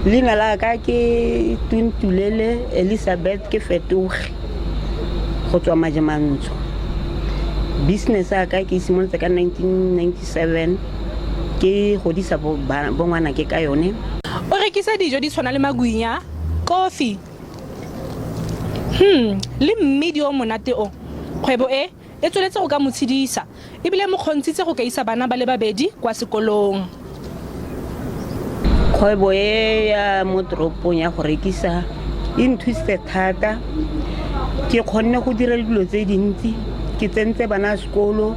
Leina la ka ke Tuntulele Elizabeth ke Fetoge go tswa Majamantsho. Business ya ka ke simolotse ka 1997 ke godisa bongwana ke ka yone. O rekisa dijo di tshwana le magwinya, coffee. Le mmidi o monate o. Kgwebo e tsweletse go ka motshedisa ebile mo kgontshitse go ka isa bana ba le babedi kwa sekolong. Kgwebo e ya mo toropong ya go rekisa e nthusitse thata. Ke kgonne go dira dilo tse dintsi, ke tsentse bana sekolo,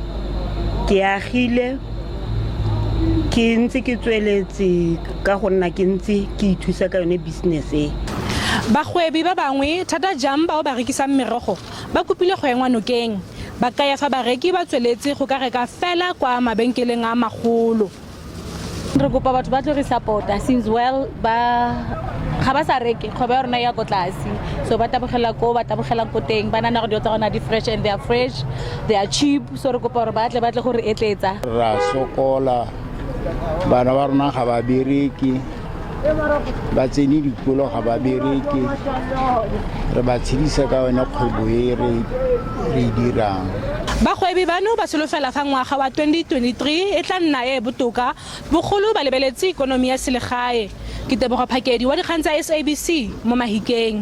ke agile, ke ntse ke tsweletse ka go nna ke ntse ke ithusa ka yone business e. Bagwebi ba bangwe thata jang bao ba rekisang merogo ba kopile go engwa nokeng ba kaya fa bareki ba tsweletse go ka reka fela kwa mabenkeleng a magolo. Re kopa batho ba tlo re supporta since well ba ga ba sa reke kgwebo ya rona ya go tlase, so ba tabogela ko teng ba nana go dio tsa gona di fresh and they are fresh, they are cheap, so re kopa gore ba tle gore etletsa. Ra sokola bana ba rona ga ba bereki, ba tsene dikolo ga ba bereki, re ba tshedisa ka yone kgwebo e re dirang. Bagwebi bano ba solofela fa ngwaga wa 2023 e tla nna e botoka bogolo ba lebeletse ikonomi ya selegae. Ke Tebogo Phakedi wa dikgang tsa SABC mo Mahikeng.